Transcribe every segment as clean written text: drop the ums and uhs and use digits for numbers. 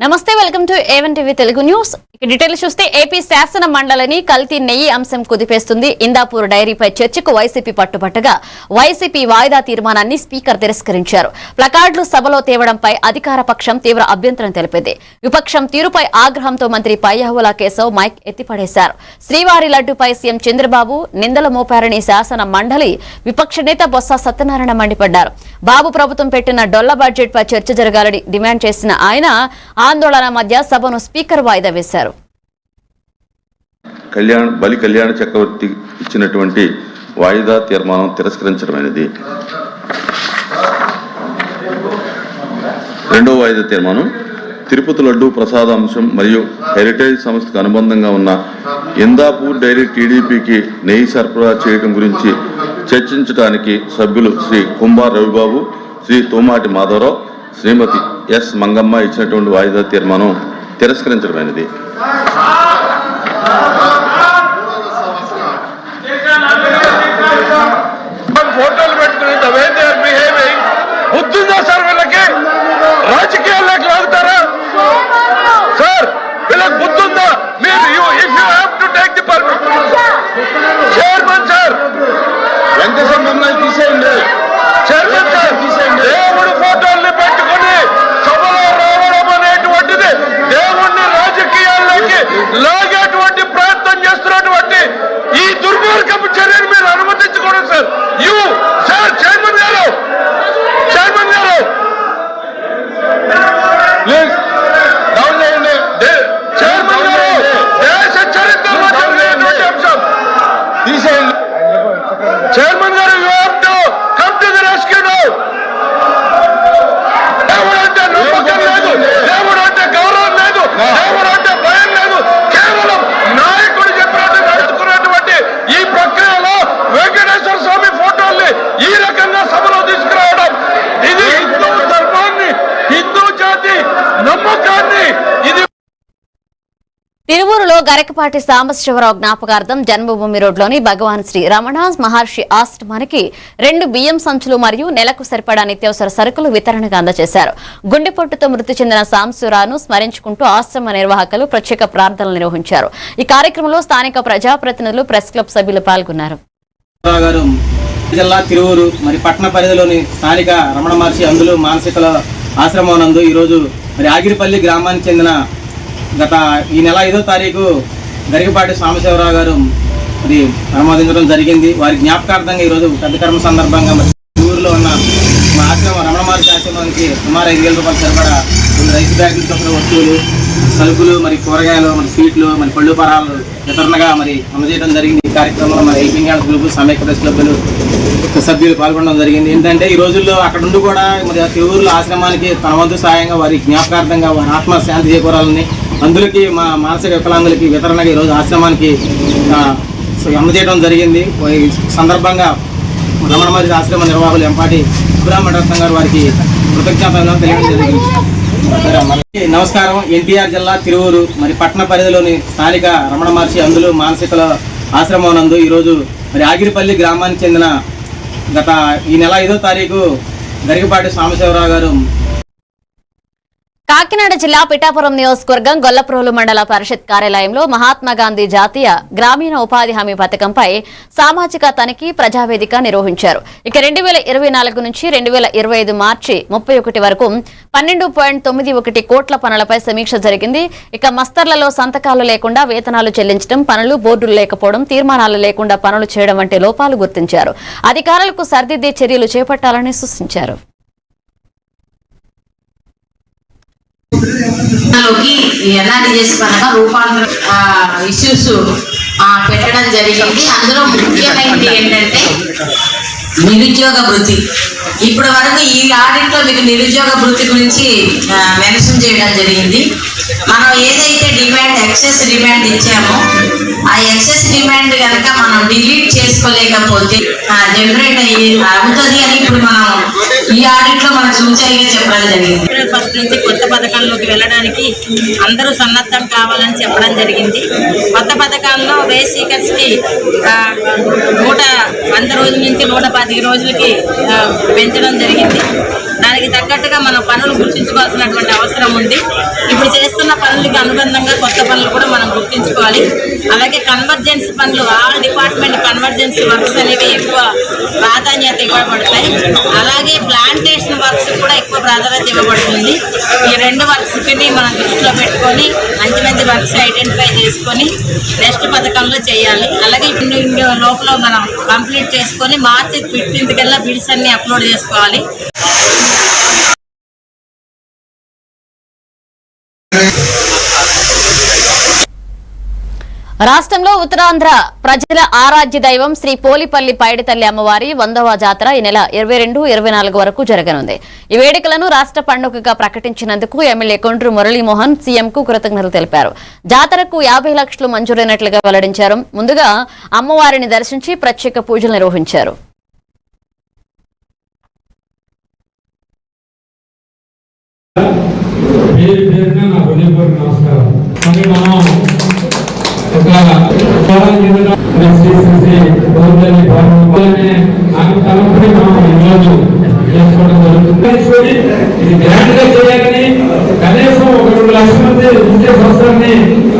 నమస్తే, welcome to A1 TV Telugu news. Details చూస్తే AP శాసన మండలిని కల్తీ నెయ్యి అంశం కుదిపేస్తుంది. ఇందాపూర్ డైరీపై చర్చకు వైసీపీ పట్టుబట్టగా వైసీపీ వాయిదా తీర్మానాన్ని స్పీకర్ తిరస్కరించారు. ప్లకార్డులు సభలో తేవడంపై అధికార పక్షం తీవ్ర అభ్యంతరం తెలిపింది. విపక్షం తీరుపై ఆగ్రహంతో మంత్రి పయ్యావుల కేశవ్ మైక్ ఎత్తిపడేశారు. శ్రీవారి లడ్డుపై సీఎం చంద్రబాబు నిందలు మోపారని శాసన మండలి విపక్ష నేత బొత్స సత్యనారాయణ మండిపడ్డారు. బాబు ప్రభుత్వం పెట్టిన డొల్ల బడ్జెట్ పై చర్చ జరగాలని డిమాండ్ చేసిన ఆయన ఆందోళన మధ్య సభను స్పీకర్ వాయిదా వేశారు. కళ్యాణ చక్రవర్తి ఇచ్చినటువంటి వాయిదా తీర్మానం తిరస్కరించడమైనది. రెండవ వాయిదా తీర్మానం తిరుపతి లడ్డు ప్రసాదాంశం మరియు హెరిటేజ్ సంస్థకు అనుబంధంగా ఉన్న ఇందాపూర్ డైరీ టీడీపీకి నెయ్యి సరఫరా చేయడం గురించి చర్చించడానికి సభ్యులు శ్రీ కుంభార్ రవిబాబు, శ్రీ తోమాటి మాధవరావు, శ్రీమతి ఎస్ మంగమ్మ ఇచ్చినటువంటి వాయిదా తీర్మానం తిరస్కరించడమైనది. ఫోటోలు పెట్టుకుని బుద్ధిందా సార్? వీళ్ళకి రాజకీయాల్లోకి లాగుతారా సార్? వీళ్ళకి బుద్ధిందా? మీరు if you have to take the permission chairman sir, Venkateswara మమ్మల్ని తీసేయండి. చైర్మన్ సార్, దేవుడు ఫోటోల్ని పెట్టుకుని సభలో రావడం అనేటువంటిది దేవుణ్ణి రాజకీయాల్లోకి లాగేటువంటి ప్రయత్నం చేస్తున్నటువంటి ఈ దుర్మార్గపు చర్యను మీరు అనుమతించకూడదు సార్. యూ సార్, చైర్మన్ గారు ప్లీజ్ డౌన్ చేయండి. చైర్మన్ గారు, దేశ చరిత్రలో జరిగినటువంటి అంశం తీసేయండి. చైర్మన్ గారు, you have to come to the rescue now. దేవుడు అంటే నమ్మకం లేదు, దేవుడు అంటే గౌరవం లేదు, దేవుడు అంటే భయం లేదు. కేవలం నాయకుడు చెప్పినట్టు నడుచుకున్నటువంటి ఈ ప్రక్రియలో వెంకటేశ్వర స్వామి ఫోటోల్ని ఈ రకంగా సభలో తీసుకురావడం, ఇది హిందూ ధర్మాన్ని, హిందూ జాతి నమ్మకాన్ని ఇది. తిరువూరులో గరకపాటి సాంబశివరావు జ్ఞాపకార్థం జన్మభూమి రోడ్లోని భగవాన్ శ్రీ రమణ మహర్షి ఆశ్రమానికి 2 బియ్యం సంచులు మరియు నెలకు సరిపడా నిత్యావసర సరుకులు వితరణగా అందజేశారు. గుండెపోటుతో మృతి చెందిన సాంబశివరావును స్మరించుకుంటూ ఆశ్రమ నిర్వాహకులు ప్రత్యేక ప్రార్థనలు నిర్వహించారు. ఈ కార్యక్రమంలో స్థానిక ప్రజాప్రతినిధులు, ప్రెస్ క్లబ్ సభ్యులు పాల్గొన్నారు. జిల్లా తిరువూరు మరి పట్టణ పరిధిలోని స్థానిక రమణ మహర్షి అందులో మానసికల ఆశ్రమం నందు ఈరోజు మరి ఆగిరిపల్లి గ్రామానికి చెందిన గత ఈ నెల 5వ తారీఖు గరికపాటి సాంబశివరావు గారు మరి ప్రమాదించడం జరిగింది. వారి జ్ఞాపకార్థంగా ఈరోజు పెద్ద కర్మ సందర్భంగా మరి ఊరిలో ఉన్న మా ఆశ్రమం రమణ మహర్షి ఆశ్రమానికి సుమారు 5,000 రూపాయలు సరిపడా కొన్ని రైస్ బ్యాగులు చొప్పున వస్తువులు, సరుకులు, మరి కూరగాయలు, మరి స్వీట్లు, మరి పళ్ళు పరాలు వితరణగా మరి అందజేయడం జరిగింది. ఈ కార్యక్రమంలో మరి హెల్పింగ్ హ్యాండ్స్ గ్రూప్, సమైక్య ప్రెస్ క్లబ్లు సభ్యులు పాల్గొనడం జరిగింది. ఏంటంటే ఈ రోజుల్లో అక్కడ ఉండి కూడా మరి తిరువూరులో ఆశ్రమానికి తన వంతు సాయంగా వారి జ్ఞాపకార్థంగా వారి ఆత్మ శాంతి చేకూరాలని, అందులోకి మా మానసిక వికలాంగులకి వితరణగా ఈరోజు ఆశ్రమానికి అందజేయడం జరిగింది. ఈ సందర్భంగా రమణ మహర్షి ఆశ్రమ నిర్వాహకులు ఎంపాటి సుబ్రహ్మణ్యం గారు వారికి కృతజ్ఞతలు తెలియడం జరిగింది. నమస్కారం. ఎన్టీఆర్ జిల్లా తిరువూరు మరి పట్టణ పరిధిలోని స్థానిక రమణ మహర్షి అందులో మానసికల ఆశ్రమం నందు ఈరోజు మరి ఆగిరిపల్లి గ్రామానికి చెందిన గత ఈ నెల 5వ తారీఖు గరికపాటి సాంబశివరావు గారు. కాకినాడ జిల్లా పిఠాపురం నియోజకవర్గం గొల్లప్రోలు మండల పరిషత్ కార్యాలయంలో మహాత్మాగాంధీ జాతీయ గ్రామీణ ఉపాధి హామీ పథకంపై సామాజిక తనిఖీ ప్రజావేదిక నిర్వహించారు. ఇక 2024 నుంచి 2025 మార్చి 31 వరకు 12.91 కోట్ల పనులపై సమీక్ష జరిగింది. ఇక మస్తర్లలో సంతకాలు లేకుండా వేతనాలు చెల్లించడం, పనులు బోర్డులు లేకపోవడం, తీర్మానాలు లేకుండా పనులు చేయడం వంటి లోపాలు గుర్తించారు. అధికారులకు సరిదిద్దే చర్యలు చేపట్టాలని సూచించారు. ఇష్యూస్ పెట్టడం జరిగింది. అందులో ముఖ్యమైనది ఏంటంటే నిరుద్యోగ భృతి. ఇప్పటి వరకు ఈ ఆడిట్ లో మీకు నిరుద్యోగ భృతి గురించి మెన్షన్ చేయడం జరిగింది. మనం ఏదైతే ఎక్సెస్ డిమాండ్ ఇచ్చామో ఆ ఎక్సెస్ డిమాండ్ కనుక మనం డిలీట్ చేసుకోలేకపోతే జనరేట్ అవుతుంది అని ఇప్పుడు మనం ఈ ఆడిట్ లో మనకు సూచనగా చెప్పడం జరిగింది. ఏప్రిల్ 1 నుంచి కొత్త పథకాల్లోకి వెళ్ళడానికి అందరూ సన్నద్ధం కావాలని చెప్పడం జరిగింది. కొత్త పథకాల్లో వేస్ సీకర్స్ కి 100 రోజుల నుంచి 115 రోజులకి పెంచడం జరిగింది. దానికి తగ్గట్టుగా మనం పనులు గుర్తించుకోవాల్సినటువంటి అవసరం ఉంది. ఇప్పుడు చేస్తున్న పనులకి అనుబంధంగా కొత్త పనులు కూడా మనం గుర్తించుకోవాలి. అలాగే కన్వర్జెన్స్ పనులు, ఆల్ డిపార్ట్మెంట్ కన్వర్జెన్సీ వర్క్స్ అనేవి ఎక్కువ ప్రాధాన్యత ఇవ్వబడతాయి. అలాగే ప్లాంటేషన్ వర్క్స్ కూడా ఎక్కువ ప్రాధాన్యత ఇవ్వబడుతుంది. ఈ 2 వర్క్స్ కి మనం దృష్టిలో పెట్టుకొని మంచి వర్క్స్ ఐడెంటిఫై చేసుకొని నెక్స్ట్ పథకంలో చేయాలి. అలాగే లోపల మనం కంప్లీట్ చేసుకొని మార్చి 15th కల్లా బిల్స్ అన్ని అప్లోడ్ చేసుకోవాలి. రాష్ట్రంలో ఉత్తరాంధ్ర ప్రజల ఆరాధ్య దైవం శ్రీ పోలిపల్లి పైడితల్లి అమ్మవారి 100వ జాతర ఈ నెల 22-24 వరకు జరగనుంది. ఈ వేడుకలను రాష్ట్ర పండుగగా ప్రకటించినందుకు ఎమ్మెల్యే కొండ్రు మురళీమోహన్ సీఎంకు కృతజ్ఞతలు తెలిపారు. జాతరకు 50 లక్షలు మంజూరైనట్లుగా వెల్లడించారు. ముందుగా అమ్మవారిని దర్శించి ప్రత్యేక పూజలు నిర్వహించారు. ఇది గ్రాండ్ గా చేయాలని కనీసం 1-2 లక్షల మంది విద్యా సంస్థలని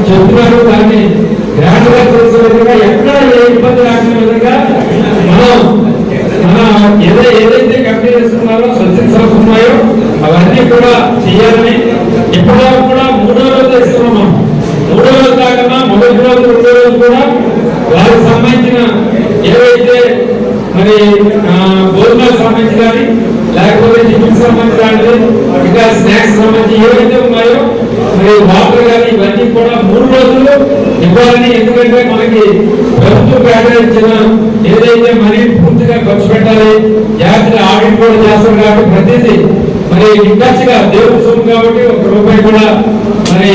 చెప్తున్నారు. దాన్ని గ్రాండ్ గా చేసే విధంగా ఎక్కడ ఏ ఇబ్బంది రాసిన విధంగా మనం ఏదైతే కమిటీ చేసుకున్నారో సత్యం ఉన్నాయో అవన్నీ కూడా చేయాలని ఇప్పుడు కూడా 3వ రోజు చేస్తున్నాం. 3వ రోజు కాకుండా మొదటి రోజు 2వ రోజు కూడా వారికి సంబంధించిన ఏవైతే మరి భోజనాలకు సంబంధించి కానీ లేకపోతే టిఫిన్ సంబంధించి కానీ ఇంకా స్నాక్స్ సంబంధించి ఏవైతే ఉన్నాయో మరి వాటర్ కానీ ఇవన్నీ కూడా 3 రోజులు ఇవ్వాలని. ఎందుకంటే మనకి ప్రభుత్వం కేటాయించిన ఏదైతే మనీ పూర్తిగా ఖర్చు పెట్టాలి, జాగ్రత్త ఆడిట్ కూడా చేస్తారు కాబట్టి ప్రతిదీ మరి నిక్కచ్చిగా దేవుడు సొమ్ము కాబట్టి 1 రూపాయి కూడా మరి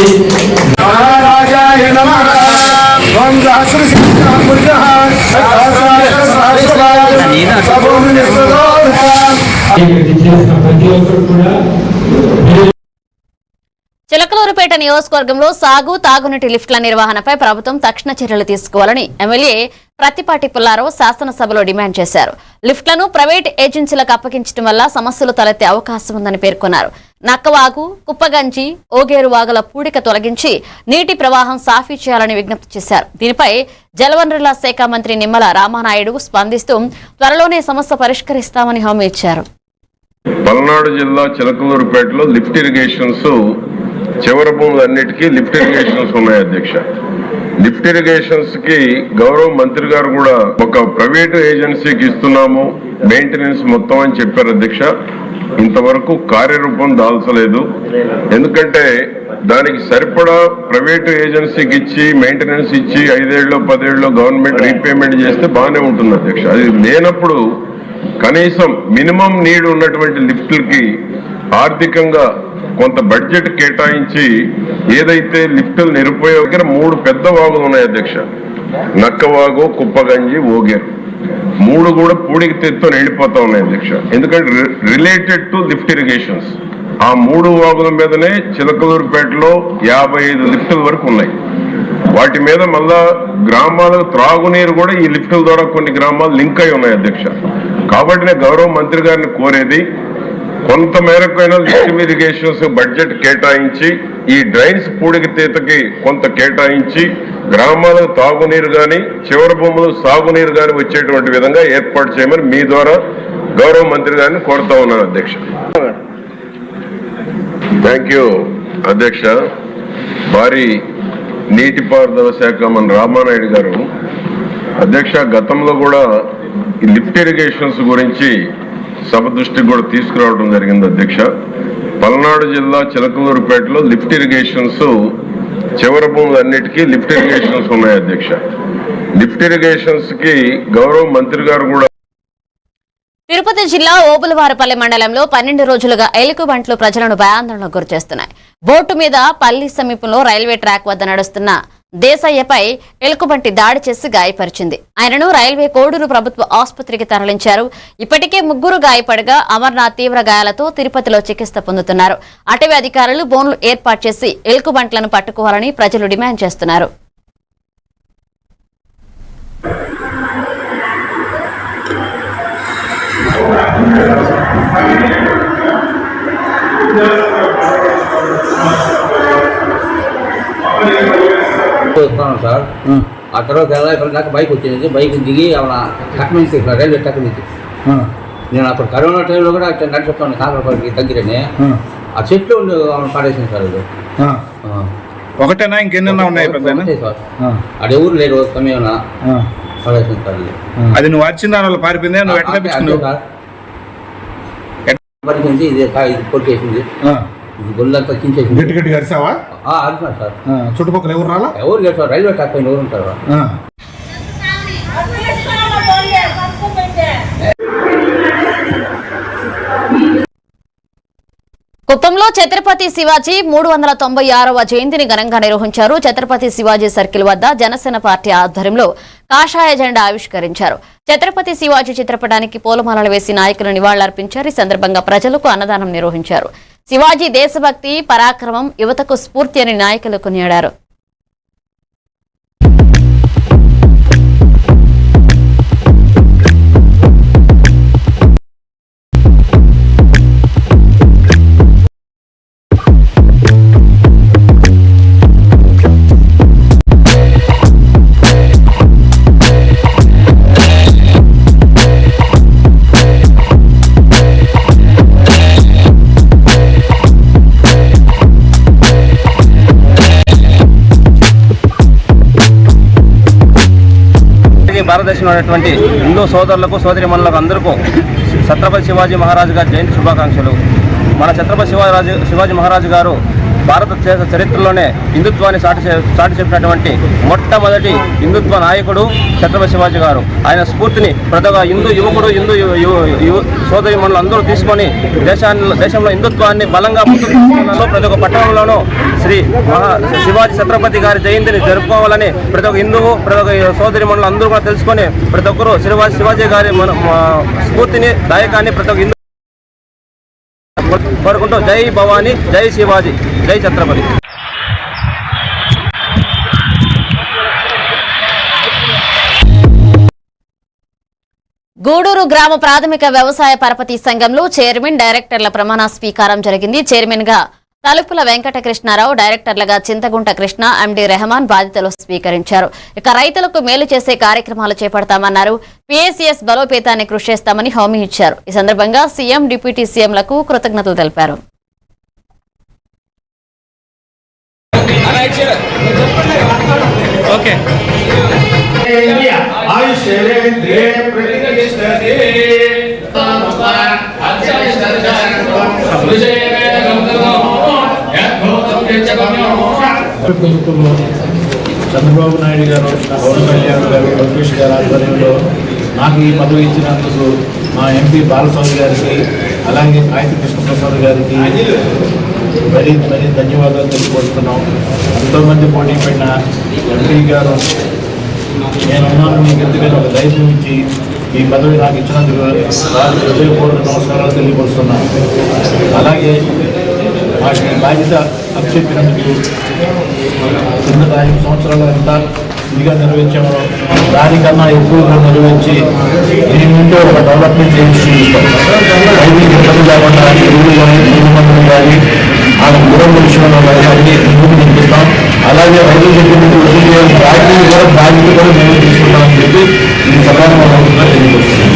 చిలకలూరుపేట నియోజకవర్గంలో సాగు తాగునీటి లిఫ్ట్ల నిర్వహణపై ప్రభుత్వం తక్షణ చర్యలు తీసుకోవాలని ఎమ్మెల్యే ప్రత్తిపాటి పుల్లారావు శాసనసభలో డిమాండ్ చేశారు. లిఫ్ట్లను ప్రైవేట్ ఏజెన్సీలకు అప్పగించడం వల్ల సమస్యలు తలెత్తే అవకాశం ఉందని పేర్కొన్నారు. నక్కవాగు, కుప్పగంజి, ఓగేరు వాగుల పూడిక తొలగించి నీటి ప్రవాహం సాఫీ చేయాలని విజ్ఞప్తి చేశారు. దీనిపై జలవనరుల శాఖ మంత్రి నిమ్మల రామానాయుడు స్పందిస్తూ త్వరలోనే సమస్య పరిష్కరిస్తామని హామీ ఇచ్చారు. పల్నాడు జిల్లా చిలకలూరుపేటలో లిఫ్ట్ ఇరిగేషన్స్ చివరి భూములన్నిటికీ లిఫ్ట్ ఇరిగేషన్స్ ఉన్నాయి అధ్యక్ష. లిఫ్ట్ ఇరిగేషన్స్ కి గౌరవ మంత్రి గారు కూడా ఒక ప్రైవేటు ఏజెన్సీకి ఇస్తున్నాము మెయింటెనెన్స్ మొత్తం అని చెప్పారు అధ్యక్ష. ఇంతవరకు కార్యరూపం దాల్చలేదు. ఎందుకంటే దానికి సరిపడా ప్రైవేటు ఏజెన్సీకి ఇచ్చి మెయింటెనెన్స్ ఇచ్చి 5 ఏళ్ళు 10 ఏళ్ళు గవర్నమెంట్ రీపేమెంట్ చేస్తే బాగానే ఉంటుంది అధ్యక్ష. అది లేనప్పుడు కనీసం మినిమం నీడ్ ఉన్నటువంటి లిఫ్ట్లకి ఆర్థికంగా కొంత బడ్జెట్ కేటాయించి ఏదైతే లిఫ్టులు నిరుపయోగ దగ్గర 3 పెద్ద వాగులు ఉన్నాయి అధ్యక్ష. నక్కవాగు, కుప్పగంజి, ఓగేరు 3 కూడా పూడికి తెత్తో వెళ్ళిపోతా ఉన్నాయి అధ్యక్ష. ఎందుకంటే రిలేటెడ్ టు లిఫ్ట్ ఇరిగేషన్స్ ఆ 3 వాగుల మీదనే చిలకలూరుపేటలో 55 లిఫ్టుల వరకు ఉన్నాయి. వాటి మీద మళ్ళా గ్రామాలకు త్రాగునీరు కూడా ఈ లిఫ్టుల ద్వారా కొన్ని గ్రామాలు లింక్ అయి ఉన్నాయి అధ్యక్ష. కాబట్టి నేను గౌరవ మంత్రి గారిని కోరేది కొంత మేరకు అయినా లిఫ్ట్ ఇరిగేషన్స్ బడ్జెట్ కేటాయించి ఈ డ్రైన్స్ పూడికి తీతకి కొంత కేటాయించి గ్రామాలకు తాగునీరు కానీ చివరి భూములు సాగునీరు కానీ వచ్చేటువంటి విధంగా ఏర్పాటు చేయమని మీ ద్వారా గౌరవ మంత్రి గారిని కోరుతా ఉన్నాను అధ్యక్ష. థ్యాంక్ యూ అధ్యక్ష. భారీ నీటిపారుదల శాఖ మన రామానాయుడు గారు అధ్యక్ష గతంలో కూడా ఈ లిఫ్ట్ ఇరిగేషన్స్ గురించి సభ దృష్టికి కూడా తీసుకురావడం జరిగింది అధ్యక్ష. పల్నాడు జిల్లా చిలకలూరుపేటలో లిఫ్ట్ ఇరిగేషన్స్ చివరి భూములన్నిటికీ లిఫ్ట్ ఇరిగేషన్స్ ఉన్నాయి అధ్యక్ష. లిఫ్ట్ ఇరిగేషన్స్ కి గౌరవ మంత్రి గారు కూడా తిరుపతి జిల్లా ఓబులవారపల్లి మండలంలో 12 రోజులుగా ఎలుగుబంట్లు ప్రజలను భయాందోళనకు గురిచేస్తున్నాయి. బోటు మీద పల్లి సమీపంలో రైల్వే ట్రాక్ వద్ద నడుస్తున్న దేశయ్యపై ఎలుకబంటి దాడి చేసి గాయపరిచింది. ఆయనను రైల్వే కోడూరు ప్రభుత్వ ఆసుపత్రికి తరలించారు. ఇప్పటికే 3 గాయపడగా అమర్నాథ్ తీవ్ర గాయాలతో తిరుపతిలో చికిత్స పొందుతున్నారు. అటవీ అధికారులు బోన్లు ఏర్పాటు చేసి ఎలుకబంట్లను పట్టుకోవాలని ప్రజలు డిమాండ్ చేస్తున్నారు. సార్ ఆ తర్వాత దాకా బైక్ వచ్చింది. బైక్ దిగి కట్ట నుంచి రైల్వే కట్ట నుంచి నేను అప్పుడు కరోనా టైంలో కూడా నడిచిపోతాను కాకరపల్లికి దగ్గరనే ఆ చెట్లు ఉండి పాడేసింది సార్. అది ఒకటేనా ఇంకెన్నైనా ఉన్నాయి సార్. అది ఎవరు లేరు సమయంలో పాడేసింది సార్. అది నువ్వు వచ్చిన దాని వల్ల పారిపోయింది. నువ్వు ఎట్లా తెప్పించుకున్నావు సార్? పరిచింది ఇది కొట్టేసింది. గొల్లంతా చించేసింది. గట్టి అరిసావా? అరిసాను సార్. చుట్టుపక్కల ఎవరు రాలా? ఎవరు లేరు సార్. రైల్వే ట్రాక్ పైన ఎవరు ఉంటారు? కుప్పంలో ఛత్రపతి శివాజీ 396వ జయంతిని ఘనంగా నిర్వహించారు. ఛత్రపతి శివాజీ సర్కిల్ వద్ద జనసేన పార్టీ ఆధ్వర్యంలో కాషాయ జెండా ఆవిష్కరించారు. ఛత్రపతి శివాజీ చిత్రపటానికి పూలమాలలు వేసి నాయకులు నివాళులర్పించారు. ఈ సందర్భంగా ప్రజలకు అన్నదానం నిర్వహించారు. శివాజీ దేశభక్తి, పరాక్రమం యువతకు స్ఫూర్తి అని నాయకులు కొనియాడారు. భారతదేశంలో ఉన్నటువంటి హిందూ సోదరులకు సోదరిమణులకు అందరికీ ఛత్రపతి శివాజీ మహారాజు గారి జయంతి శుభాకాంక్షలు. మన ఛత్రపతి శివాజీ మహారాజు గారు భారతదేశ చరిత్రలోనే హిందుత్వాన్ని చాటి చెప్పినటువంటి మొట్టమొదటి హిందుత్వ నాయకుడు ఛత్రపతి శివాజీ గారు. ఆయన ప్రతి ఒక్క హిందూ యువకుడు, హిందూ సోదరిమణులు అందరూ తీసుకొని దేశంలో హిందుత్వాన్ని బలంగా ముందుకు ప్రతి ఒక్క పట్టణంలోనూ శివాజీ ఛత్రపతి గారి జయంతిని జరుపుకోవాలని ప్రతి ఒక్క హిందువు, ప్రతి ఒక్క సోదరిమణులు అందరూ కూడా తెలుసుకొని ప్రతి ఒక్కరూ శివాజీ గారి స్ఫూర్తిని, దాయకాన్ని ప్రతి ఒక్క హిందూ కోరుకుంటూ జై భవానీ, జై శివాజీ, జై ఛత్రపతి. గూడూరు గ్రామ ప్రాథమిక వ్యవసాయ పరపతి సంఘంలో చైర్మన్, డైరెక్టర్ల ప్రమాణ స్వీకారం జరిగింది. చైర్మన్ గా తలుపుల వెంకటకృష్ణారావు, డైరెక్టర్లుగా చింతగుంట కృష్ణ, ఎండి రెహమాన్ బాధ్యతలు స్వీకరించారు. ఇక రైతులకు మేలు చేసే కార్యక్రమాలు చేపడతామన్నారు. పిఎస్సిఎస్ బలోపేతాన్ని కృషి చేస్తామని హామీ ఇచ్చారు. ఈ సందర్భంగా సీఎం, డిప్యూటీ సీఎంలకు కృతజ్ఞతలు తెలిపారు. ప్రభుత్వంలో చంద్రబాబు నాయుడు గారు, పవన్ కళ్యాణ్ గారు, లోకేష్ గారి ఆధ్వర్యంలో నాకు ఈ పదవి ఇచ్చినందుకు మా ఎంపీ బాలస్వామి గారికి, అలాగే కాయతి కృష్ణప్రసాద్ గారికి మరీ ధన్యవాదాలు తెలియపరుస్తున్నాం. ఎంతోమంది పోటీ పడిన ఎంపీ గారు నేనున్నాను మీకు ఎందుకని ఒక ధైర్యం ఇచ్చి ఈ పదవి నాకు ఇచ్చినందుకు హృదయపూర్వక నమస్కారాలు తెలియపరుస్తున్నాను. అలాగే మాకు ఈ బాధ్యత అప్పచెప్పినందుకు కింద 5 సంవత్సరాలు ఎంత ఇదిగా నిర్వహించామో దానికన్నా ఎక్కువగా నిర్వహించి దీని నుండి ఒక డెవలప్మెంట్ చేసి చూపిస్తాం. రైతులకు ఇబ్బంది లేకుండా ఎరువులు కానీ, పురుగు మందులు కానీ, ఆ దూరం విషయంలో కానీ అన్ని ముందుకు నింపిస్తాం. అలాగే రైతుల దగ్గర నుంచి వసూలు చేయాలి బాధ్యత కూడా మేము తీసుకుంటామని చెప్పి ఈ సభలో తెలియజేస్తున్నాం.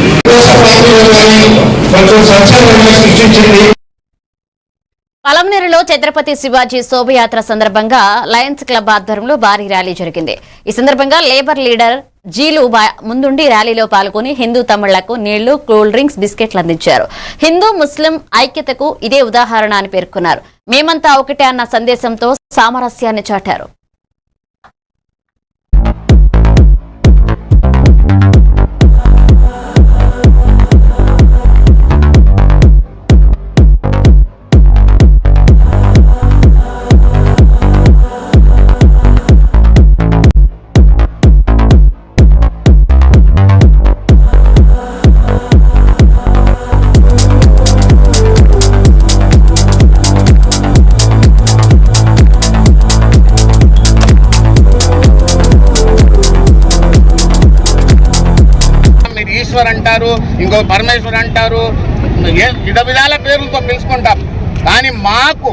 పలమనేరులో ఛత్రపతి శివాజీ శోభయాత్ర సందర్భంగా లయన్స్ క్లబ్ ఆధ్వర్యంలో భారీ ర్యాలీ జరిగింది. ఈ సందర్భంగా లేబర్ లీడర్ జీలు ముందుండి ర్యాలీలో పాల్గొని హిందూ తమ్ముళ్లకు నీళ్లు, కూల్ డ్రింక్స్, బిస్కెట్లు అందించారు. హిందూ ముస్లిం ఐక్యతకు ఇదే ఉదాహరణ అని పేర్కొన్నారు. మేమంతా ఒకటే అన్న సందేశంతో సామరస్యాన్ని చాటారు. అంటారు, ఇంకో పరమేశ్వర్ అంటారు, విధ విధాల పేర్లతో పిలుచుకుంటాం. కానీ మాకు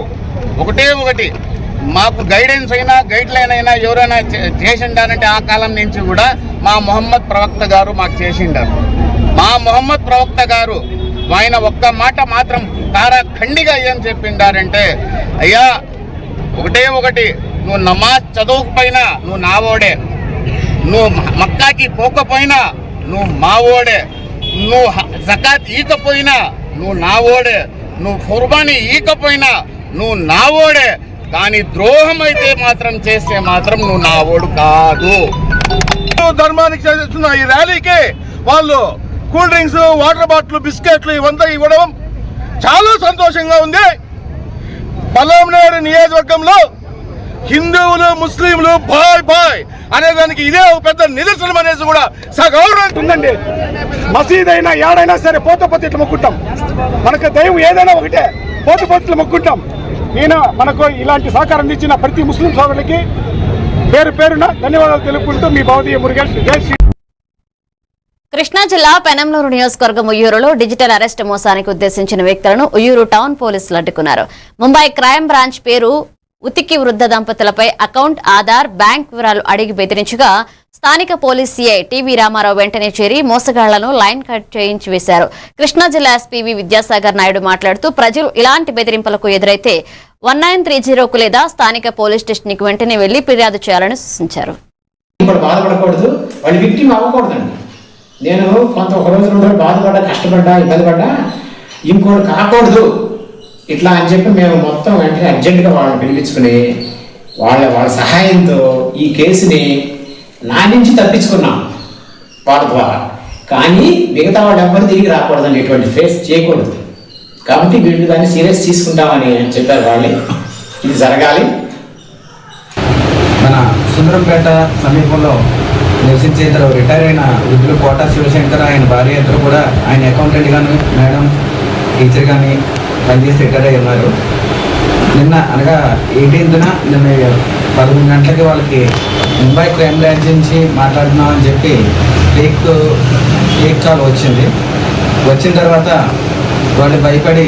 ఒకటి మాకు గైడెన్స్ అయినా గైడ్ లైన్ అయినా ఎవరైనా చేసిండారంటే ఆ కాలం నుంచి కూడా మా మొహమ్మద్ ప్రవక్త గారు మాకు చేసిండారు. మా మొహమ్మద్ ప్రవక్త గారు ఆయన ఒక్క మాట మాత్రం తారాఖండిగా ఏం చెప్పిండారంటే, అయ్యా ఒకటి నువ్వు నమాజ్ చదవకపోయినా నువ్వు నావోడే, నువ్వు మక్కాకి పోకపోయినా నువ్వు మావోడే, నువ్వు జకాత్ ఈకపోయినా నువ్వు నావోడే, నువ్వు కుర్బానీ ఈకపోయినా నువ్వు నావోడే, కానీ ద్రోహం అయితే మాత్రం చేస్తే మాత్రం నువ్వు నావోడు కాదు. ధర్మానికి చేస్తున్న ఈ ర్యాలీకి వాళ్ళు కూల్ డ్రింక్స్, వాటర్ బాటిల్, బిస్కెట్లు ఇవంతా ఇవ్వడం చాలా సంతోషంగా ఉంది. పల్లంనేరు నియోజకవర్గంలో హిందువులు ముస్లింలు బాయ్ అనేదానికి ఇదే ఒక పెద్ద నిదర్శనం అనేసి కూడా సగౌరవం ఉందండి. మసీద్ అయినా ఏడైనా సరే పోతే ఇట్లా మొక్కుంటాం. మనకు దైవం ఏదైనా ఒకటే, పోతే ఇట్లా మొక్కుంటాం. ఈయన మనకు ఇలాంటి సహకారం ఇచ్చిన ప్రతి ముస్లిం సోదరులకి పేరున ధన్యవాదాలు తెలుపుకుంటూ మీ భవదీయ మురుగేష్, జై శ్రీ. కృష్ణా జిల్లా పెనంలూరు నియోజకవర్గం ఉయ్యూరులో డిజిటల్ అరెస్ట్ మోసానికి ఉద్దేశించిన వ్యక్తులను ఉయ్యూరు టౌన్ పోలీసులు అడ్డుకున్నారు. ముంబై క్రైమ్ బ్రాంచ్ పేరు ఉతికి వృద్ధ దంపతులపై అకౌంట్, ఆధార్, బ్యాంక్ వివరాలు అడిగి బెదిరించగా స్థానిక పోలీస్ సీఐ టీవీ రామారావు వెంటనే చేరి మోసగాళ్లను లైన్ కట్ చేయించి వేశారు. కృష్ణా జిల్లా ఎస్పీవి విద్యాసాగర్ నాయుడు మాట్లాడుతూ ప్రజలు ఇలాంటి బెదిరింపులకు ఎదురైతే 1930కు లేదా స్థానిక పోలీస్ స్టేషన్కి వెంటనే వెళ్లి ఫిర్యాదు చేయాలని సూచించారు. బాధపడకూడదు, వాళ్ళు విక్టిమ్ అవ్వకూడదండి. నేను ఒక రోజు 2 రోజులు బాధపడ్డా, కష్టపడ్డా, ఇబ్బంది పడ్డా, ఇంకోటి కాకూడదు ఇట్లా అని చెప్పి మేము మొత్తం వెంటనే అర్జెంటుగా వాళ్ళని పిలిపించుకుని వాళ్ళ సహాయంతో ఈ కేసుని నా నుంచి తప్పించుకున్నాం వాళ్ళ ద్వారా. కానీ మిగతా వాళ్ళు ఎవ్వరు తిరిగి రాకూడదని, ఇటువంటి ఫేస్ చేయకూడదు. కాబట్టి వీళ్ళు దాన్ని సీరియస్ తీసుకుంటామని చెప్పారు వాళ్ళు. ఇది జరగాలి. మన సుందరంపేట సమీపంలో నివసించే ఇద్దరు రిటైర్ అయిన వృద్ధులు కోట శివశంకర్, ఆయన భార్య ఇద్దరు కూడా ఆయన అకౌంటెంట్ గాను, మేడం టీచర్ కానీ పనిచేసి రిటైర్ అయి ఉన్నారు. నిన్న అనగా 18న నిన్న 11 గంటలకి వాళ్ళకి ముంబై క్రైమ్ బ్రాంచ్ నుంచి మాట్లాడుతున్నామని చెప్పి ఫేక్ కాల్ వచ్చింది. వచ్చిన తర్వాత వాళ్ళు భయపడి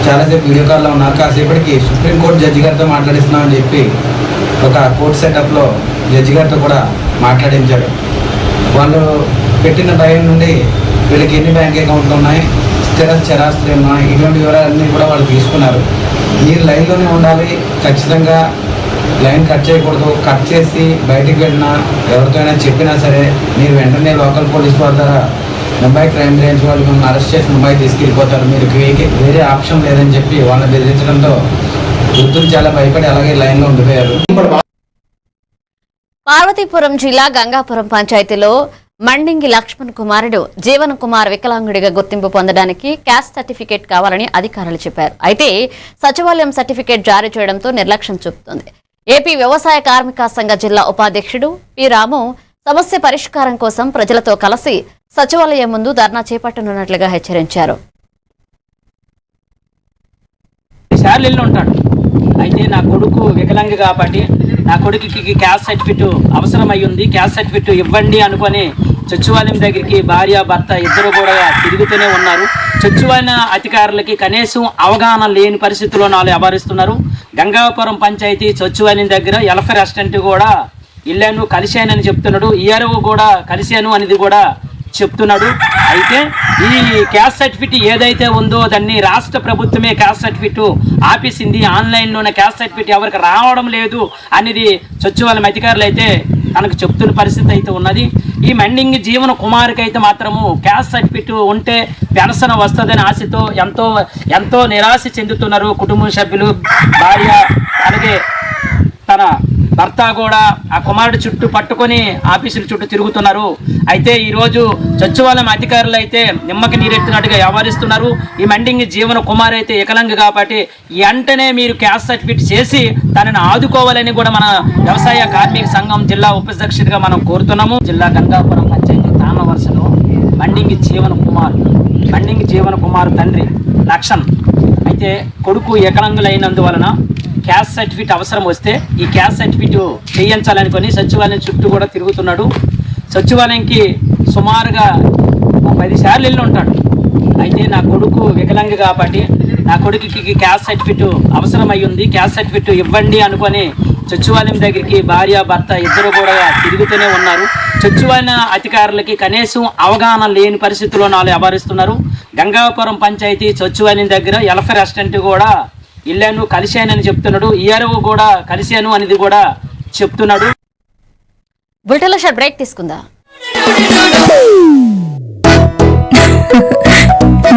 చాలాసేపు వీడియో కాల్లో ఉన్నారు. కాసేపటికి సుప్రీంకోర్టు జడ్జి గారితో మాట్లాడిస్తున్నామని చెప్పి ఒక కోర్టు సెటప్లో జడ్జి గారితో కూడా మాట్లాడించాడు. వాళ్ళు పెట్టిన భయం నుండి వీళ్ళకి ఎన్ని బ్యాంక్ అకౌంట్లు ఉన్నాయి, చరాస్తులు ఉన్నాయి, ఇటువంటి వివరాలన్నీ కూడా వాళ్ళు తీసుకున్నారు. మీరు లైన్లోనే ఉండాలి, ఖచ్చితంగా లైన్ కట్ చేయకూడదు. కట్ చేసి బయటికి వెళ్ళినా ఎవరితో అయినా చెప్పినా సరే మీరు వెంటనే లోకల్ పోలీస్ వాళ్ళ ద్వారా ముంబై క్రైమ్ బ్రాంచ్ వాళ్ళు మిమ్మల్ని అరెస్ట్ చేసి ముంబై తీసుకెళ్ళిపోతారు, మీరు వేరే ఆప్షన్ లేదని చెప్పి వాళ్ళని బెదిరించడంతో వృద్ధులు చాలా భయపడి అలాగే లైన్లో ఉండిపోయారు. పార్వతీపురం జిల్లా గంగాపురం పంచాయతీలో మండింగి లక్ష్మణ్ కుమారుడు జీవన్ కుమార్ వికలాంగుడిగా గుర్తింపు పొందడానికి క్యాస్ట్ సర్టిఫికేట్ కావాలని అధికారులు చెప్పారు. అయితే సచివాలయం సర్టిఫికేట్ జారీ చేయడంతో నిర్లక్ష్యం చూపుతోంది. ఏపీ వ్యవసాయ కార్మిక సంఘ జిల్లా ఉపాధ్యక్షుడు పి రాము సమస్య పరిష్కారం కోసం ప్రజలతో కలిసి సచివాలయం ముందు ధర్నా చేపట్టనున్నట్లుగా హెచ్చరించారు. ఉంటాడు. అయితే నా కొడుకు వికలాంగి కాబట్టి నా కొడుకుకి క్యాస్ట్ సర్టిఫికేట్ అవసరమై ఉంది, క్యాస్ట్ సర్టిఫికేట్ ఇవ్వండి అనుకొని సచివాలయం దగ్గరికి భార్య భర్త ఇద్దరు కూడా తిరుగుతూనే ఉన్నారు. సచివాలయ అధికారులకి కనీసం అవగాహన లేని పరిస్థితుల్లో నాలుగు వ్యవహరిస్తున్నారు. గంగాపురం పంచాయతీ సచివాలయం దగ్గర వెల్ఫేర్ అసిస్టెంట్ కూడా ఇల్లాను కలిశానని చెప్తున్నాడు, ఈఆర్ఓ కూడా కలిశాను అనేది కూడా చెప్తున్నాడు. అయితే ఈ క్యాస్ట్ సర్టిఫికేట్ ఏదైతే ఉందో దాన్ని రాష్ట్ర ప్రభుత్వమే క్యాస్ట్ సర్టిఫికేట్ ఆపేసింది. ఆన్లైన్లోనే క్యాస్ట్ సర్టిఫికేట్ ఎవరికి రావడం లేదు అనేది సచివాలయం అధికారులు అయితే తనకు చెప్తున్న పరిస్థితి అయితే ఉన్నది. ఈ మండింగ్ జీవన కుమార్కి అయితే మాత్రము క్యాస్ట్ సర్టిఫికేట్ ఉంటే పెన్షన్ వస్తుందని ఆశతో ఎంతో నిరాశ చెందుతున్నారు కుటుంబ సభ్యులు, భార్య, అలాగే తన భర్త కూడా ఆ కుమారుడు చుట్టూ పట్టుకొని ఆఫీసుల చుట్టూ తిరుగుతున్నారు. అయితే ఈరోజు సచివాలయం అధికారులు అయితే నిమ్మకి నీరెత్తినట్టుగా వ్యవహరిస్తున్నారు. ఈ మండింగి జీవన కుమార్ అయితే వికలాంగి కాబట్టి వెంటనే మీరు క్యాస్ట్ సర్టిఫికేట్ చేసి తనని ఆదుకోవాలని కూడా మన వ్యవసాయ కార్మిక సంఘం జిల్లా ఉపాధ్యక్షుడిగా మనం కోరుతున్నాము. జిల్లా గంగాపురం పంచాయతీ తామ వరుసలో మండింగి జీవన కుమార్ తండ్రి లక్ష్మణ్ అయితే కొడుకు వికలాంగులైనందువలన క్యాస్ట్ సర్టిఫికేట్ అవసరం వస్తే ఈ క్యాస్ట్ సర్టిఫికేట్ చేయించాలనుకొని సచివాలయం చుట్టూ కూడా తిరుగుతున్నాడు. సచివాలయంకి సుమారుగా 10 సార్లు వెళ్ళి ఉంటాడు. అయితే నా కొడుకు వికలాంగి కాబట్టి నా కొడుకుకి క్యాస్ట్ సర్టిఫికెట్ అవసరం అయ్యింది, క్యాస్ట్ సర్టిఫికెట్ ఇవ్వండి అనుకొని సచివాలయం దగ్గరికి భార్య భర్త ఇద్దరు కూడా తిరుగుతూనే ఉన్నారు. సచివాలయ అధికారులకి కనీసం అవగాహన లేని పరిస్థితుల్లో నాలుగు వ్యవహరిస్తున్నారు. గంగాపురం పంచాయతీ సచివాలయం దగ్గర వెల్ఫేర్ అసిస్టెంట్ కూడా ఇల్లాను కలిశానని చెప్తున్నాడు, ఈఆర్ఓ కూడా కలిశాను అనేది కూడా చెప్తున్నాడు. బులెటిన్లో షార్ట్ బ్రేక్ తీసుకుందా.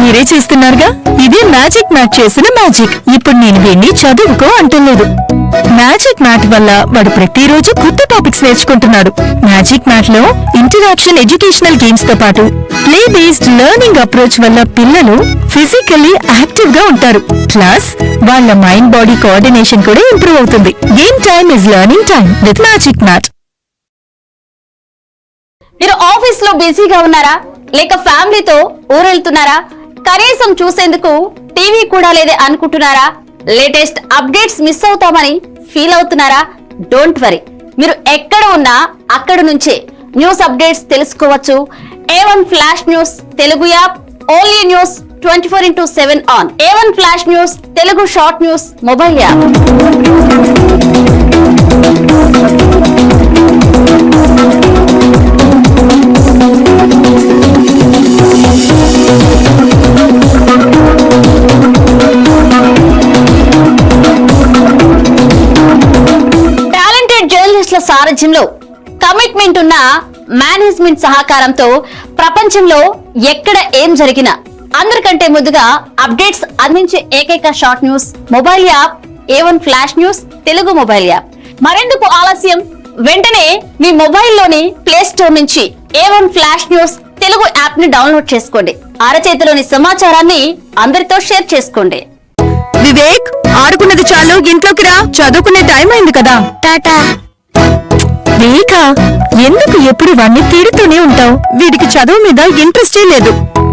మీరే చేస్తున్నారుగా, ఇదే మ్యాజిక్ మ్యాట్ చేసిన మ్యాజిక్. ఇప్పుడు నేను వీడిని చదువుకో అంటలేదు. మ్యాజిక్ మ్యాట్ వల్ల వాడు ప్రతిరోజు కొత్త టాపిక్స్ నేర్చుకుంటున్నాడు. మ్యాజిక్ మ్యాట్ లో ఇంటరాక్షన్ ఎడ్యుకేషనల్ గేమ్స్ తో పాటు ప్లే బేస్డ్ లెర్నింగ్ అప్రోచ్ వల్ల పిల్లలు ఫిజికల్లీ యాక్టివ్ గా ఉంటారు. ప్లస్ వాళ్ళ మైండ్ బాడీ కోఆర్డినేషన్ కూడా ఇంప్రూవ్ అవుతుంది. Game time is learning time with magic mat. మీరు ఆఫీస్ లో బిజీగా ఉన్నారా, లేక ఫ్యామిలీతో ఊరెళ్తున్నారా, కనీసం చూసేందుకు టీవీ కూడా లేదే అనుకుంటున్నారా, లేటెస్ట్ అప్డేట్స్ మిస్ అవుతామని ఫీల్ అవుతున్నారా? డోంట్ వరీ, మీరు ఎక్కడ ఉన్నా అక్కడ నుంచే న్యూస్ అప్డేట్స్ తెలుసుకోవచ్చు. A1 flash news Telugu app, only news 24/7 on. A1 flash news Telugu short news mobile app. Talented జర్నలిస్టుల సారథ్యంలో కమిట్మెంట్ ఉన్న మేనేజ్మెంట్ సహకారంతో ప్రపంచంలో ఎక్కడ ఏం జరిగినా అందరికంటే ముందుగా అప్డేట్స్ అందించే ఏకైక short news mobile app A1 flash news Telugu mobile app. మరెందుకు ఆలస్యం, వెంటనే మీ మొబైల్లోని ప్లే స్టోర్ నుంచి A1 flash news Telugu app ని డౌన్లోడ్ చేసుకోండి. అరచేతిలోని సమాచారాన్ని అందరితో షేర్ చేసుకోండి. వివేక్, ఆడుకున్నది చాలు, ఇంట్లోకి రా, చదువుకునే టైం అయింది కదా. టాటా. రేఖ, ఎందుకు ఎప్పుడు వాణ్ణి తిడుతూనే ఉంటావు? వీడికి చదువు మీద ఇంట్రెస్టే లేదు.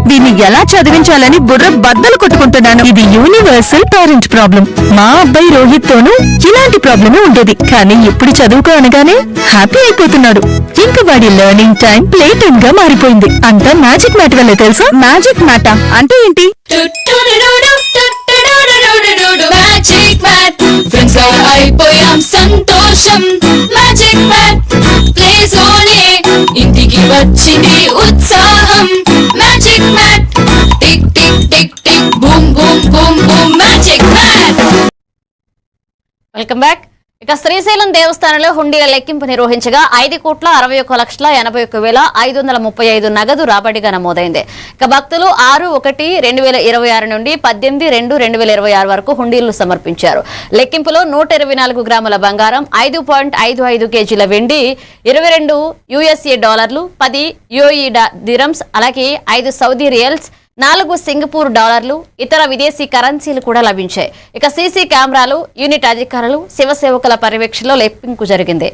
దీన్ని ఎలా చదివించాలని బుర్ర బద్దలు కొట్టుకుంటున్నాను. ఇది యూనివర్సల్ పేరెంట్ ప్రాబ్లం. మా అబ్బాయి రోహిత్ తోనూ ఇలాంటి ప్రాబ్లమే ఉండేది, కానీ ఇప్పుడు చదువుకో అనగానే హ్యాపీ అయిపోతున్నాడు. ఇంకా వాడి లెర్నింగ్ టైం ప్లే టైం గా మారిపోయింది. అంతా మ్యాజిక్ మ్యాట్ వల్లే తెలుసా? మ్యాజిక్ మ్యాట్ అంటే ఏంటి? మ్యాజిక్ మ్యాట్ ఫ్రెండ్స్ అయిపోయాం సంతోషం. మ్యాజిక్ మ్యాట్ ప్లేస్ లోనే ఇంటికి వచ్చింది ఉత్సాహం. Magic mat tick tick tick tick boom boom boom boom magic mat. Welcome back. ఇక శ్రీశైలం దేవస్థానంలో హుండీల లెక్కింపు నిర్వహించగా 5,61,81,535 నగదు రాబడిగా నమోదైంది. ఇక భక్తులు 6/1/2026 నుండి 18/2/2026 వరకు హుండీలు సమర్పించారు. లెక్కింపులో 124 గ్రాముల బంగారం, 5.55 కేజీల వెండి, 22 USA డాలర్లు, 10 UAE దిరమ్స్, అలాగే 5 సౌదీ రియల్స్, 4 సింగపూర్ డాలర్లు, ఇతర విదేశీ కరెన్సీలు కూడా లభించాయి. ఇక సీసీ కెమెరాలు, యూనిట్ అధికారులు, శివసేవకుల పర్యవేక్షణలో లెక్కింపు జరిగింది.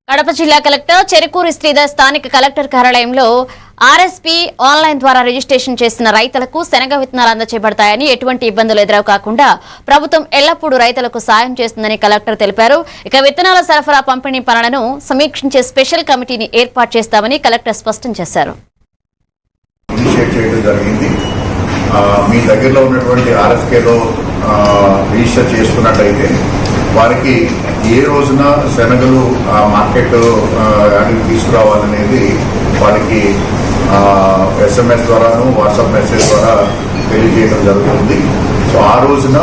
కడప జిల్లా కలెక్టర్ చెరుకూరి శ్రీధర్ స్థానిక కలెక్టర్ కార్యాలయంలో ఆర్ఎస్పీ ఆన్లైన్ ద్వారా రిజిస్ట్రేషన్ చేసిన రైతులకు శనగ విత్తనాలు అందజేయబడతాయని, ఎటువంటి ఇబ్బందులు ఎదురవు కాకుండా ప్రభుత్వం ఎల్లప్పుడూ రైతులకు సాయం చేస్తుందని కలెక్టర్ తెలిపారు. ఇక విత్తనాల సరఫరా పంపిణీ పనులను సమీక్షించే స్పెషల్ కమిటీని ఏర్పాటు చేస్తామని కలెక్టర్ స్పష్టం చేశారు. మీ దగ్గరలో ఉన్నటువంటి ఆర్ఎస్కేలో రిజిస్టర్ చేసుకున్నట్లయితే వారికి ఏ రోజున శనగలు మార్కెట్ యాడికి తీసుకురావాలనేది వారికి SMS ద్వారాను వాట్సాప్ మెసేజ్ ద్వారా తెలియజేయడం జరుగుతుంది. సో ఆ రోజున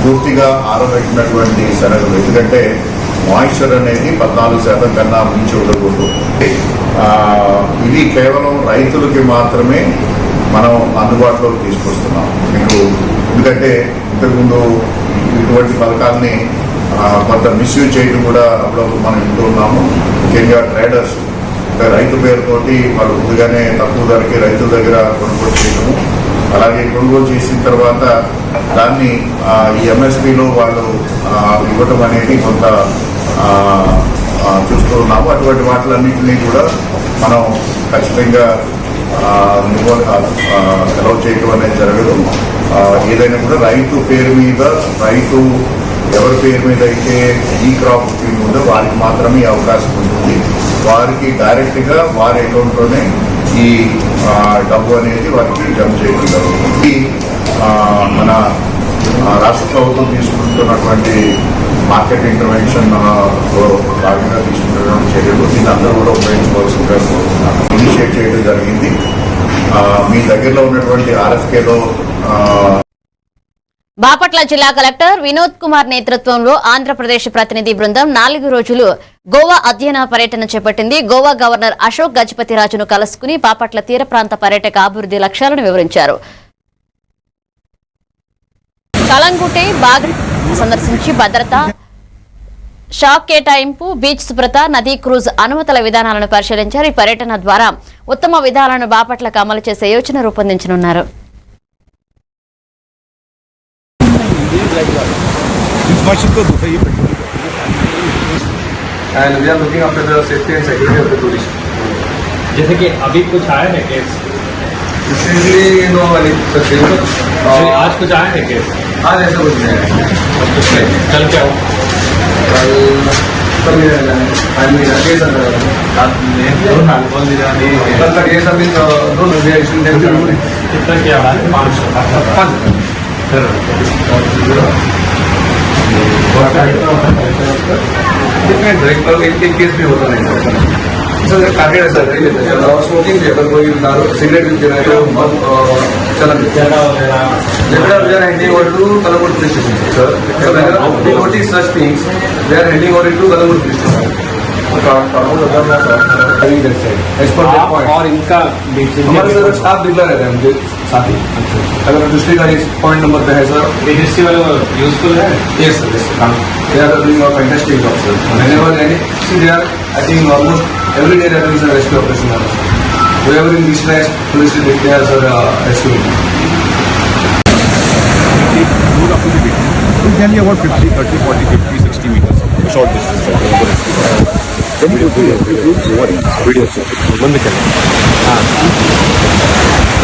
పూర్తిగా ఆరబెట్టినటువంటి శనగలు, ఎందుకంటే మాయిశ్చర్ అనేది 14% కన్నా మించి ఉండకూడదు. ఇది కేవలం రైతులకి మాత్రమే మనం అందుబాటులోకి తీసుకొస్తున్నాం మీకు. ఎందుకంటే ఇంతకుముందు ఇటువంటి పథకాలని కొంత మిస్యూజ్ చేయడం కూడా అప్పుడప్పుడు మనం వింటూ ఉన్నాము. ముఖ్యంగా ట్రేడర్స్ రైతు పేరుతోటి వాళ్ళు ముందుగానే తక్కువ ధరకి రైతుల దగ్గర కొనుగోలు చేయడము, అలాగే కొనుగోలు చేసిన తర్వాత దాన్ని ఈ ఎంఎస్పీలో వాళ్ళు ఇవ్వటం అనేది కొంత చూస్తూ ఉన్నాము. అటువంటి వాటిలన్నింటినీ కూడా మనం ఖచ్చితంగా అలౌ చేయడం అనేది జరగదు. ఏదైనా కూడా రైతు పేరు మీద, రైతు ఎవరి పేరు మీద అయితే ఈ క్రాప్ బుకింగ్ ఉందో వారికి మాత్రమే ఈ అవకాశం ఉంటుంది. వారికి డైరెక్ట్గా వారి అకౌంట్లోనే ఈ డబ్బు అనేది వారికి జమ చేయడం జరుగుతుంది. మన రాష్ట్ర ప్రభుత్వం తీసుకుంటున్నటువంటి మార్కెట్ ఇంటర్వెన్షన్ భాగంగా తీసుకుంటున్న చర్యలు దీన్ని అందరూ కూడా ఉపయోగించుకోవాల్సిందిగా కోరుతున్నాను. ఇనిషియేట్ చేయడం జరిగింది. మీ దగ్గరలో ఉన్నటువంటి ఆర్ఎఫ్కేలో బాపట్ల జిల్లా కలెక్టర్ వినోద్ కుమార్ నేతృత్వంలో ఆంధ్రప్రదేశ్ ప్రతినిధి బృందం 4 రోజులు గోవా అధ్యయన పర్యటన చేపట్టింది. గోవా గవర్నర్ అశోక్ గజపతిరాజును కలుసుకుని బాపట్ల తీర ప్రాంత పర్యాటక అభివృద్ధి లక్ష్యాలను వివరించారు. కలంగుటే బాగ్ సందర్శించి భద్రత, షాక్ కేటాయింపు, బీచ్ శుభ్రత, నదీ క్రూజ్ అనుమతుల విధానాలను పరిశీలించారు. ఈ పర్యటన ద్వారా ఉత్తమ విధానాలను బాపట్లకు అమలు చేసే యోచన రూపొందించనున్నారు. And we are looking after the safety and security of the tourists. जैसे कि अभी कुछ आया है case? Recently, no, such things. आज कुछ आया है केस? आज ऐसा कुछ नहीं है. कल क्या हो? कल मेरा केस कल का केस अभी कितना क्या हुआ है? 500. डिफरेंट रेगुलर एक केस भी होता नहीं सर. टारगेट है सर. स्मोकिंग भी अगर कोई सिगरेट भी पीना है तो चलन they are handing over to Kalamur police station sir. So we notice such things, they are handing over to Kalamur police station. और इनका हमारे सर स्टाफ डिक्लेयर रहता है उनके साथ ही. अगर दूसरी गाड़ी पॉइंट नंबर पे है सर, यूजफुल है. yes sir, they are doing a fantastic job sir. Whenever any see they are, I think almost every day there is a rescue operation. Wherever in distress, police they are sir rescuing. It can be about 50, 30, 40, 50, 60 meters. Short distance. Can you do video? बंद कर. हाँ.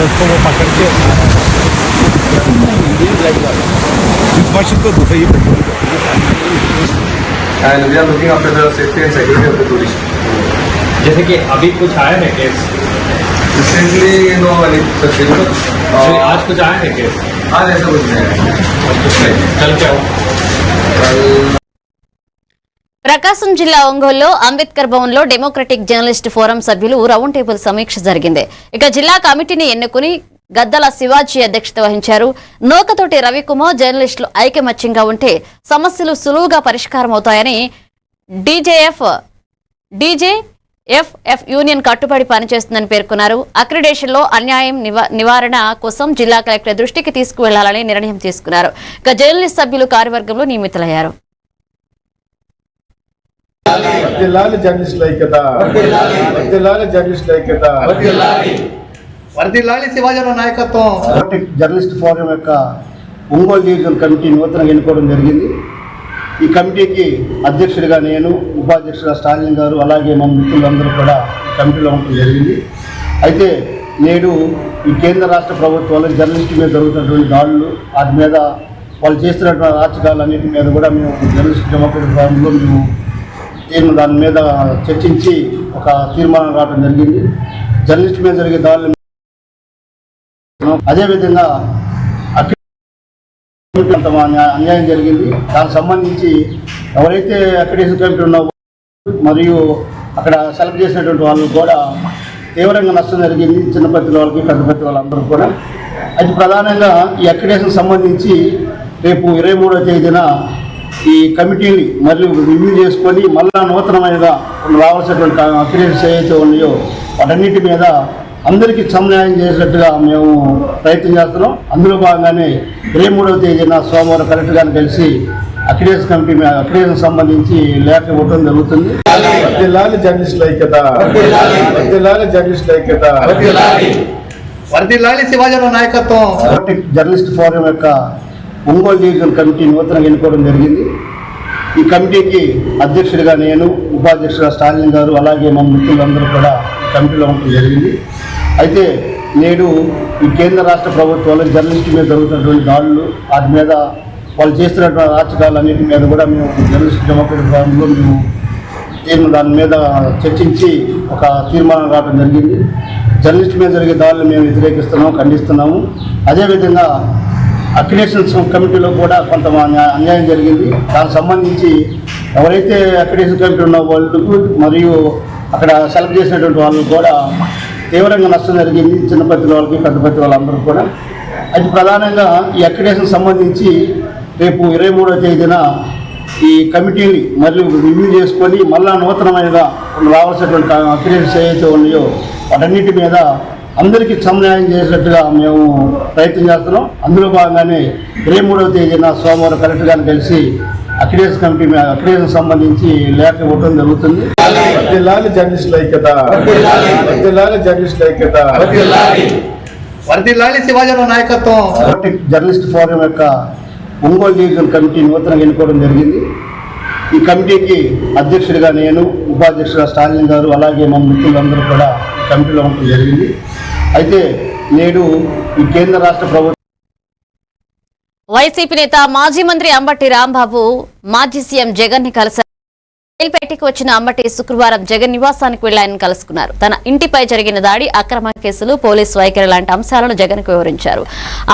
उसको वो पकड़ के machine को दूसरा ये. And we are looking after the safety and security of the tourists. जैसे कि अभी कुछ आया है case? Recently, no, such things. आज कुछ आया है केस? आज ऐसा कुछ नहीं है. कल क्या हो? ప్రకాశం జిల్లా ఒంగోలులో అంబేద్కర్ భవన్ లో డెమోక్రటిక్ జర్నలిస్ట్ ఫోరం సభ్యులు రౌండ్ టేబుల్ సమీక్ష జరిగింది. ఇక జిల్లా కమిటీని ఎన్నుకుని గద్దల శివాజీ అధ్యక్షత వహించారు. నోకతోటి రవికుమార్ జర్నలిస్టులు ఐకమత్యంగా ఉంటే సమస్యలు సులువుగా పరిష్కారం అవుతాయని డీజేఎఫ్ఎఫ్ యూనియన్ కట్టుబడి పనిచేస్తుందని పేర్కొన్నారు. అక్రిడేషన్లో అన్యాయం నివారణ కోసం జిల్లా కలెక్టర్ దృష్టికి తీసుకువెళ్లాలని నిర్ణయం తీసుకున్నారు. ఇక జర్నలిస్ట్ సభ్యులు కార్యవర్గంలో నియమితులయ్యారు. శివాజీరావు నాయకత్వం. జర్నలిస్ట్ ఫోరం యొక్క ఒంగోలు డివిజన్ కమిటీ నూతనంగా ఎన్నుకోవడం జరిగింది. ఈ కమిటీకి అధ్యక్షుడిగా నేను, ఉపాధ్యక్షుడిగా స్టాలిన్ గారు, అలాగే మా మిత్రులందరూ కూడా ఈ కమిటీలో ఉండడం జరిగింది. అయితే నేడు ఈ కేంద్ర రాష్ట్ర ప్రభుత్వాలు జర్నలిస్టు మీద జరుగుతున్నటువంటి దాడులు, వాటి మీద వాళ్ళు చేస్తున్నటువంటి అరాచకాలన్నింటి మీద కూడా మేము జర్నలిస్ట్ డెమోక్రటిక్ ఫోరంలో మేము దాని మీద చర్చించి ఒక తీర్మానం రావడం జరిగింది. జర్నలిస్ట్ మీద జరిగే దాడులు, అదేవిధంగా అన్యాయం జరిగింది. దానికి సంబంధించి ఎవరైతే అక్రిడేషన్ కమిటీ ఉన్నారో మరియు అక్కడ సెలెక్ట్ చేసినటువంటి వాళ్ళు కూడా తీవ్రంగా నష్టం జరిగింది. చిన్నపత్రి వాళ్ళకి, పెద్దపత్రి వాళ్ళందరూ కూడా. అది ప్రధానంగా ఈ అక్రిడేషన్ సంబంధించి రేపు 23వ తేదీన ఈ కమిటీని మళ్ళీ రివ్యూ చేసుకొని మళ్ళా నూతనమైనగా రావాల్సినటువంటి అక్రిడేషన్స్ ఏవైతే ఉన్నాయో వాటన్నిటి మీద అందరికీ సమన్వయం చేసినట్టుగా మేము ప్రయత్నం చేస్తున్నాం. అందులో భాగంగానే 23వ తేదీన సోమవారం కలెక్టర్ గారిని కలిసి అక్రిడేషన్ కమిటీ అక్రిడేషన్ సంబంధించి లేఖ ఇవ్వడం జరుగుతుంది. జర్నలిస్టుల ఐక్యత, జర్నలిస్టుల ఐక్యత, వర్ధిల్లాలి శివాజీరావు నాయకత్వం. జర్నలిస్ట్ ఫోరం యొక్క ఒంగోలు డివిజన్ కమిటీ నూతనంగా ఎన్నుకోవడం జరిగింది. ఈ కమిటీకి అధ్యక్షుడిగా నేను, ఉపాధ్యక్షుడిగా స్టాలిన్ గారు, అలాగే మా మిత్రులందరూ కూడా ఈ కమిటీలో ఉండడం జరిగింది. అయితే నేడు ఈ కేంద్ర రాష్ట్ర ప్రభుత్వాలు జర్నలిస్టు మీద జరుగుతున్నటువంటి దాడులు, వాటి మీద వాళ్ళు చేస్తున్నటువంటి రాజకీయాలన్నింటి మీద కూడా మేము జర్నలిస్ట్ డెమోక్రటిక్ ఫోరంలో మేము దాని మీద చర్చించి ఒక తీర్మానం రావడం జరిగింది. జర్నలిస్ట్ మీద జరిగే దాడులు మేము వ్యతిరేకిస్తున్నాము, ఖండిస్తున్నాము. అదేవిధంగా అక్రిడేషన్ కమిటీలో కూడా కొంత అన్యాయం జరిగింది. దానికి సంబంధించి ఎవరైతే అక్రిడేషన్ కమిటీ ఉన్న వాళ్ళకు మరియు అక్కడ సెలెక్ట్ చేసినటువంటి వాళ్ళకు కూడా తీవ్రంగా నష్టం జరిగింది. చిన్న పత్రిక వాళ్ళకి, పెద్ద పత్రిక వాళ్ళందరూ కూడా. అది ప్రధానంగా ఈ అక్రిడేషన్ సంబంధించి రేపు 23వ తేదీన ఈ కమిటీని మళ్ళీ రివ్యూ చేసుకొని మళ్ళా నూతనమైనగా రావాల్సినటువంటి అక్రిడేషన్స్ ఏవైతే ఉన్నాయో వాటన్నిటి మీద అందరికీ సమన్వయం చేసినట్టుగా మేము ప్రయత్నం చేస్తున్నాం. అందులో భాగంగానే 23వ తేదీన సోమవారం కలెక్టర్ గారిని కలిసి అక్రిడేషన్ కమిటీ అక్రిడేషన్ సంబంధించి లేఖ ఇవ్వడం జరుగుతుంది. జర్నలిస్టుల ఐక్యత, జర్నలిస్టుల ఐక్యత, వర్ధిల్లాలి శివాజీరావు నాయకత్వం. జర్నలిస్ట్ ఫోరం యొక్క ఒంగోలు డివిజన్ కమిటీ నూతనంగా ఎన్నుకోవడం జరిగింది. ఈ కమిటీకి అధ్యక్షుడిగా నేను, ఉపాధ్యక్షుడిగా స్టాలిన్ గారు, అలాగే మా మిత్రులందరూ కూడా ఈ కమిటీలో ఉండడం జరిగింది. అయితే నేడు ఈ కేంద్ర రాష్ట్ర ప్రభుత్వం వైసీపీ నేత మాజీ మంత్రి అంబటి రాంబాబు మాజీ సీఎం జగన్ ని కలిశారు. జైలుపేటకి వచ్చిన అంబటి శుక్రవారం జగన్ నివాసానికి వెళ్లి ఆయన కలుసుకున్నారు. తన ఇంటిపై జరిగిన దాడి, అక్రమ కేసులు, పోలీసు వైఖరి లాంటి అంశాలను జగన్ కు వివరించారు.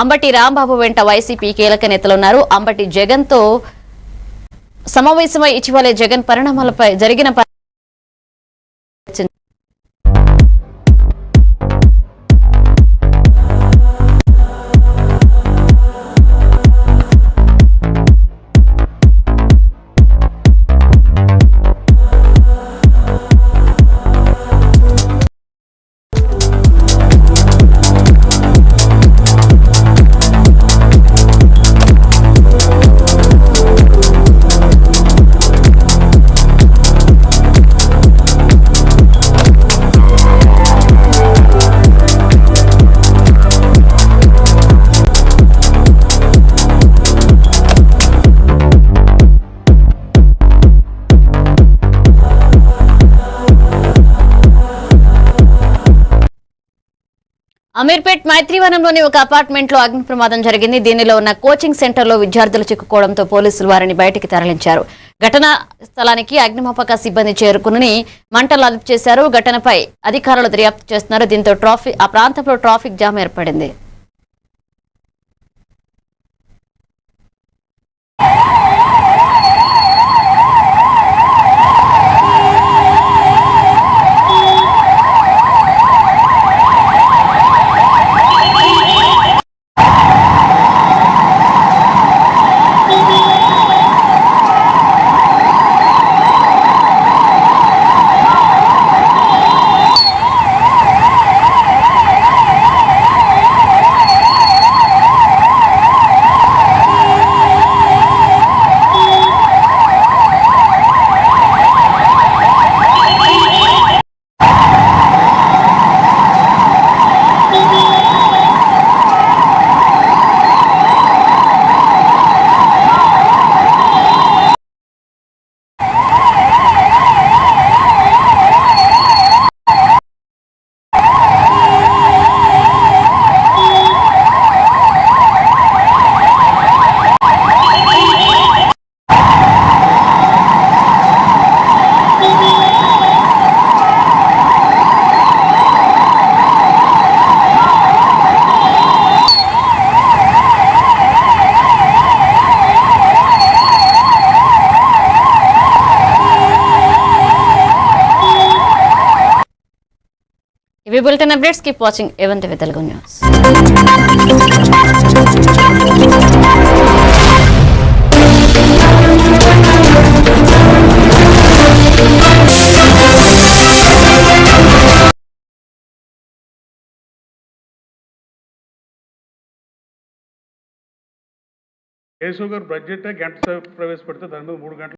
అంబటి రాంబాబు వెంట వైసీపీ కీలక నేతలున్నారు. అంబటి జగన్ తో సమావేశమై ఇటీవలే జగన్ పరిణామాలపై జరిగిన అమీర్పేట్ మైత్రివనంలోని ఒక అపార్ట్మెంట్ లో అగ్ని ప్రమాదం జరిగింది. దీనిలో ఉన్న కోచింగ్ సెంటర్ లో విద్యార్థులు చిక్కుకోవడంతో పోలీసులు వారిని బయటికి తరలించారు. ఘటనా స్థలానికి అగ్నిమాపక సిబ్బంది చేరుకుని మంటలు అదుపు చేశారు. ఘటనపై అధికారులు దర్యాప్తు చేస్తున్నారు. దీంతో ఆ ప్రాంతంలో ట్రాఫిక్ జామ్ ఏర్పడింది. ఇవి bulletin updates. Keep watching A1 TV Telugu news. Keshav గారు బడ్జెట్ గంట ప్రవేశపెడితే దాని మీద 3 గంటలు